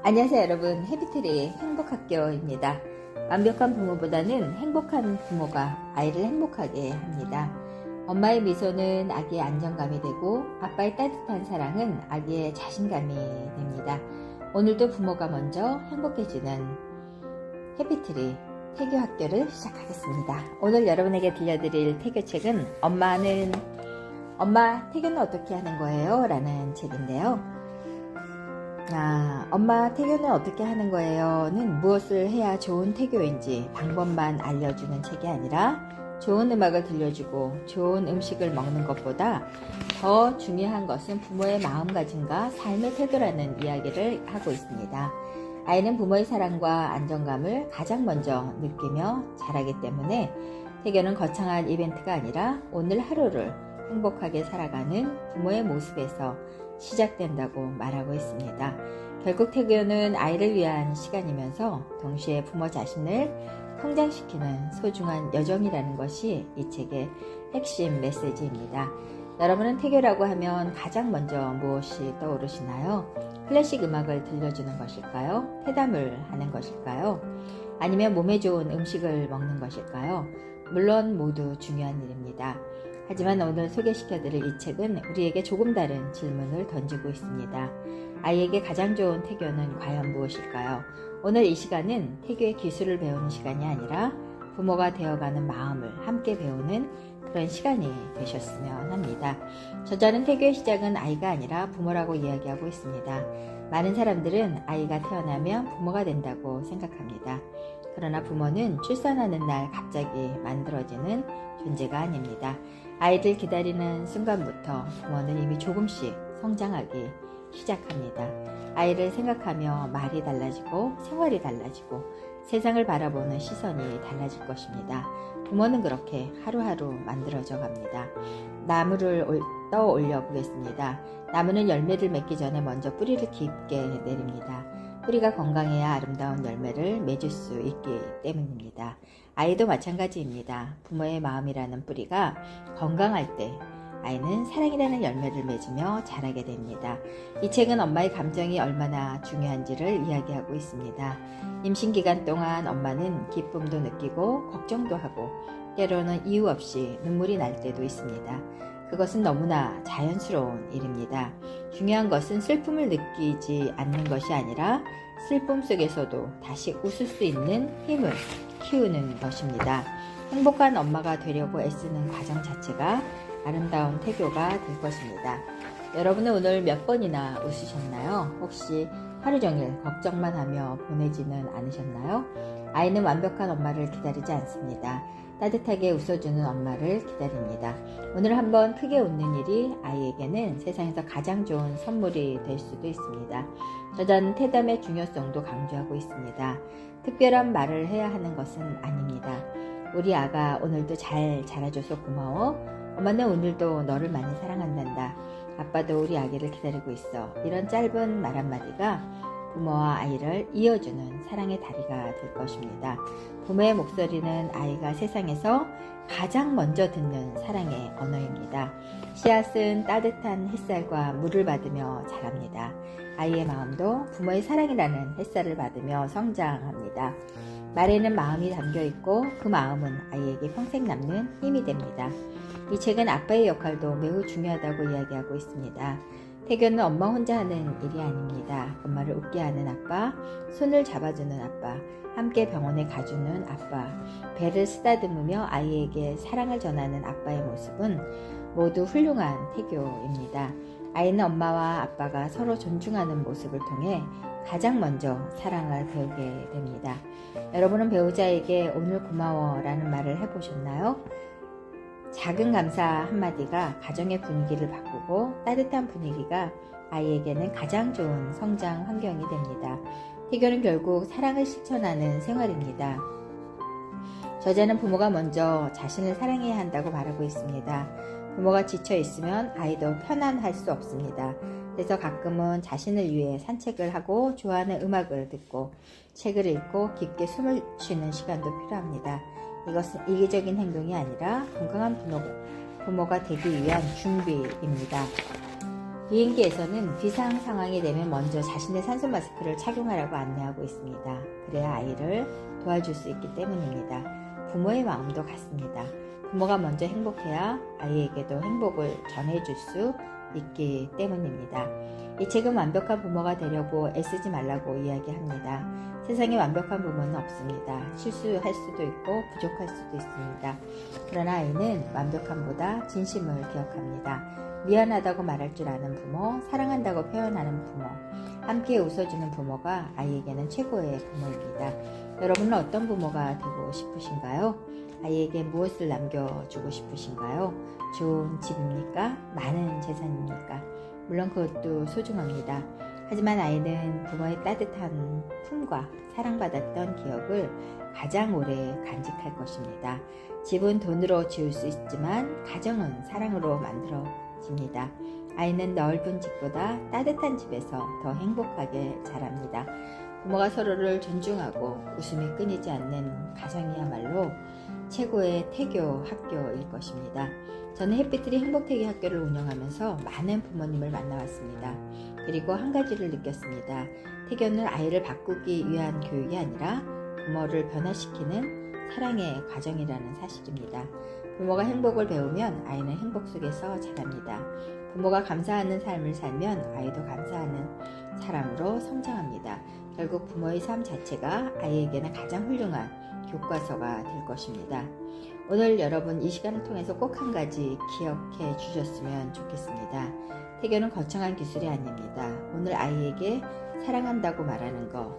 안녕하세요 여러분, 해피트리 행복학교입니다. 완벽한 부모보다는 행복한 부모가 아이를 행복하게 합니다. 엄마의 미소는 아기의 안정감이 되고 아빠의 따뜻한 사랑은 아기의 자신감이 됩니다. 오늘도 부모가 먼저 행복해지는 해피트리 태교학교를 시작하겠습니다. 오늘 여러분에게 들려드릴 태교책은 엄마 태교는 어떻게 하는 거예요? 라는 책인데요. 엄마 태교는 어떻게 하는 거예요? 는 무엇을 해야 좋은 태교인지 방법만 알려주는 책이 아니라 좋은 음악을 들려주고 좋은 음식을 먹는 것보다 더 중요한 것은 부모의 마음가짐과 삶의 태도라는 이야기를 하고 있습니다. 아이는 부모의 사랑과 안정감을 가장 먼저 느끼며 자라기 때문에 태교는 거창한 이벤트가 아니라 오늘 하루를 행복하게 살아가는 부모의 모습에서 시작된다고 말하고 있습니다. 결국 태교는 아이를 위한 시간이면서 동시에 부모 자신을 성장시키는 소중한 여정이라는 것이 이 책의 핵심 메시지입니다. 여러분은 태교라고 하면 가장 먼저 무엇이 떠오르시나요? 클래식 음악을 들려주는 것일까요? 회담을 하는 것일까요? 아니면 몸에 좋은 음식을 먹는 것일까요? 물론 모두 중요한 일입니다. 하지만 오늘 소개시켜드릴 이 책은 우리에게 조금 다른 질문을 던지고 있습니다. 아이에게 가장 좋은 태교는 과연 무엇일까요? 오늘 이 시간은 태교의 기술을 배우는 시간이 아니라 부모가 되어가는 마음을 함께 배우는 그런 시간이 되셨으면 합니다. 저자는 태교의 시작은 아이가 아니라 부모라고 이야기하고 있습니다. 많은 사람들은 아이가 태어나면 부모가 된다고 생각합니다. 그러나 부모는 출산하는 날 갑자기 만들어지는 존재가 아닙니다. 아이를 기다리는 순간부터 부모는 이미 조금씩 성장하기 시작합니다. 아이를 생각하며 말이 달라지고 생활이 달라지고 세상을 바라보는 시선이 달라질 것입니다. 부모는 그렇게 하루하루 만들어져 갑니다. 나무를 떠올려 보겠습니다. 나무는 열매를 맺기 전에 먼저 뿌리를 깊게 내립니다. 뿌리가 건강해야 아름다운 열매를 맺을 수 있기 때문입니다. 아이도 마찬가지입니다. 부모의 마음이라는 뿌리가 건강할 때 아이는 사랑이라는 열매를 맺으며 자라게 됩니다. 이 책은 엄마의 감정이 얼마나 중요한지를 이야기하고 있습니다. 임신 기간 동안 엄마는 기쁨도 느끼고 걱정도 하고 때로는 이유 없이 눈물이 날 때도 있습니다. 그것은 너무나 자연스러운 일입니다. 중요한 것은 슬픔을 느끼지 않는 것이 아니라 슬픔 속에서도 다시 웃을 수 있는 힘을 키우는 것입니다. 행복한 엄마가 되려고 애쓰는 과정 자체가 아름다운 태교가 될 것입니다. 여러분은 오늘 몇 번이나 웃으셨나요? 혹시 하루 종일 걱정만 하며 보내지는 않으셨나요? 아이는 완벽한 엄마를 기다리지 않습니다. 따뜻하게 웃어주는 엄마를 기다립니다. 오늘 한번 크게 웃는 일이 아이에게는 세상에서 가장 좋은 선물이 될 수도 있습니다. 저자는 태담의 중요성도 강조하고 있습니다. 특별한 말을 해야 하는 것은 아닙니다. 우리 아가 오늘도 잘 자라줘서 고마워. 엄마는 오늘도 너를 많이 사랑한단다. 아빠도 우리 아기를 기다리고 있어. 이런 짧은 말 한마디가 부모와 아이를 이어주는 사랑의 다리가 될 것입니다. 부모의 목소리는 아이가 세상에서 가장 먼저 듣는 사랑의 언어입니다. 씨앗은 따뜻한 햇살과 물을 받으며 자랍니다. 아이의 마음도 부모의 사랑이라는 햇살을 받으며 성장합니다. 말에는 마음이 담겨있고 그 마음은 아이에게 평생 남는 힘이 됩니다. 이 책은 아빠의 역할도 매우 중요하다고 이야기하고 있습니다. 태교는 엄마 혼자 하는 일이 아닙니다. 엄마를 웃게 하는 아빠, 손을 잡아주는 아빠, 함께 병원에 가주는 아빠, 배를 쓰다듬으며 아이에게 사랑을 전하는 아빠의 모습은 모두 훌륭한 태교입니다. 아이는 엄마와 아빠가 서로 존중하는 모습을 통해 가장 먼저 사랑을 배우게 됩니다. 여러분은 배우자에게 오늘 고마워라는 말을 해보셨나요? 작은 감사 한마디가 가정의 분위기를 바꾸고 따뜻한 분위기가 아이에게는 가장 좋은 성장 환경이 됩니다. 태교는 결국 사랑을 실천하는 생활입니다. 저자는 부모가 먼저 자신을 사랑해야 한다고 말하고 있습니다. 부모가 지쳐 있으면 아이도 편안할 수 없습니다. 그래서 가끔은 자신을 위해 산책을 하고 좋아하는 음악을 듣고 책을 읽고 깊게 숨을 쉬는 시간도 필요합니다. 이것은 이기적인 행동이 아니라 건강한 부모가 되기 위한 준비입니다. 비행기에서는 비상 상황이 되면 먼저 자신의 산소 마스크를 착용하라고 안내하고 있습니다. 그래야 아이를 도와줄 수 있기 때문입니다. 부모의 마음도 같습니다. 부모가 먼저 행복해야 아이에게도 행복을 전해줄 수 있기 때문입니다. 이 책은 완벽한 부모가 되려고 애쓰지 말라고 이야기합니다. 세상에 완벽한 부모는 없습니다. 실수할 수도 있고 부족할 수도 있습니다. 그러나 아이는 완벽함보다 진심을 기억합니다. 미안하다고 말할 줄 아는 부모, 사랑한다고 표현하는 부모, 함께 웃어주는 부모가 아이에게는 최고의 부모입니다. 여러분은 어떤 부모가 되고 싶으신가요? 아이에게 무엇을 남겨주고 싶으신가요? 좋은 집입니까? 많은 재산입니까? 물론 그것도 소중합니다. 하지만 아이는 부모의 따뜻한 품과 사랑받았던 기억을 가장 오래 간직할 것입니다. 집은 돈으로 지을 수 있지만 가정은 사랑으로 만들어집니다. 아이는 넓은 집보다 따뜻한 집에서 더 행복하게 자랍니다. 부모가 서로를 존중하고 웃음이 끊이지 않는 가정이야말로 최고의 태교 학교일 것입니다. 저는 해피트리 행복태교 학교를 운영하면서 많은 부모님을 만나왔습니다. 그리고 한 가지를 느꼈습니다. 태교는 아이를 바꾸기 위한 교육이 아니라 부모를 변화시키는 사랑의 과정이라는 사실입니다. 부모가 행복을 배우면 아이는 행복 속에서 자랍니다. 부모가 감사하는 삶을 살면 아이도 감사하는 사람으로 성장합니다. 결국 부모의 삶 자체가 아이에게는 가장 훌륭한 교과서가 될 것입니다. 오늘 여러분 이 시간을 통해서 꼭 한 가지 기억해 주셨으면 좋겠습니다. 태교는 거창한 기술이 아닙니다. 오늘 아이에게 사랑한다고 말하는 것,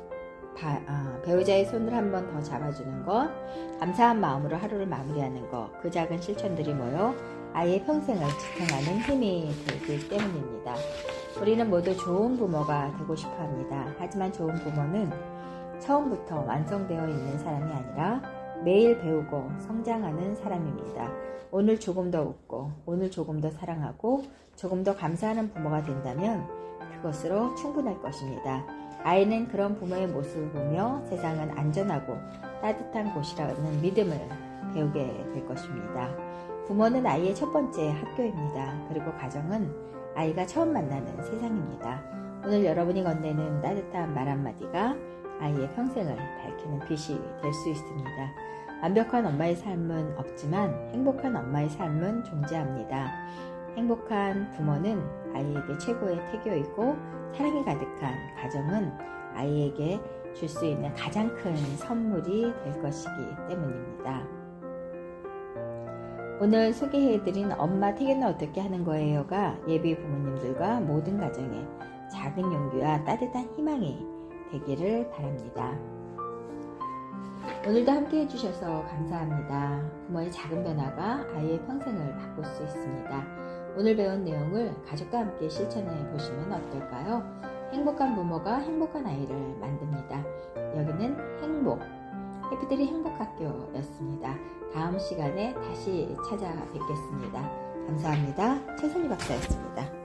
배우자의 손을 한 번 더 잡아주는 것, 감사한 마음으로 하루를 마무리하는 것, 그 작은 실천들이 모여 아이의 평생을 지탱하는 힘이 되기 때문입니다. 우리는 모두 좋은 부모가 되고 싶어 합니다. 하지만 좋은 부모는 처음부터 완성되어 있는 사람이 아니라 매일 배우고 성장하는 사람입니다. 오늘 조금 더 웃고, 오늘 조금 더 사랑하고, 조금 더 감사하는 부모가 된다면 그것으로 충분할 것입니다. 아이는 그런 부모의 모습을 보며 세상은 안전하고 따뜻한 곳이라는 믿음을 배우게 될 것입니다. 부모는 아이의 첫 번째 학교입니다. 그리고 가정은 아이가 처음 만나는 세상입니다. 오늘 여러분이 건네는 따뜻한 말 한마디가 아이의 평생을 밝히는 빛이 될 수 있습니다. 완벽한 엄마의 삶은 없지만 행복한 엄마의 삶은 존재합니다. 행복한 부모는 아이에게 최고의 태교이고 사랑이 가득한 가정은 아이에게 줄 수 있는 가장 큰 선물이 될 것이기 때문입니다. 오늘 소개해드린 엄마 태교는 어떻게 하는 거예요가 예비 부모님들과 모든 가정에 작은 용기와 따뜻한 희망이 되기를 바랍니다. 오늘도 함께 해주셔서 감사합니다. 부모의 작은 변화가 아이의 평생을 바꿀 수 있습니다. 오늘 배운 내용을 가족과 함께 실천해 보시면 어떨까요? 행복한 부모가 행복한 아이를 만듭니다. 여기는 행복, 해피트리 행복학교였습니다. 다음 시간에 다시 찾아뵙겠습니다. 감사합니다. 최선희 박사였습니다.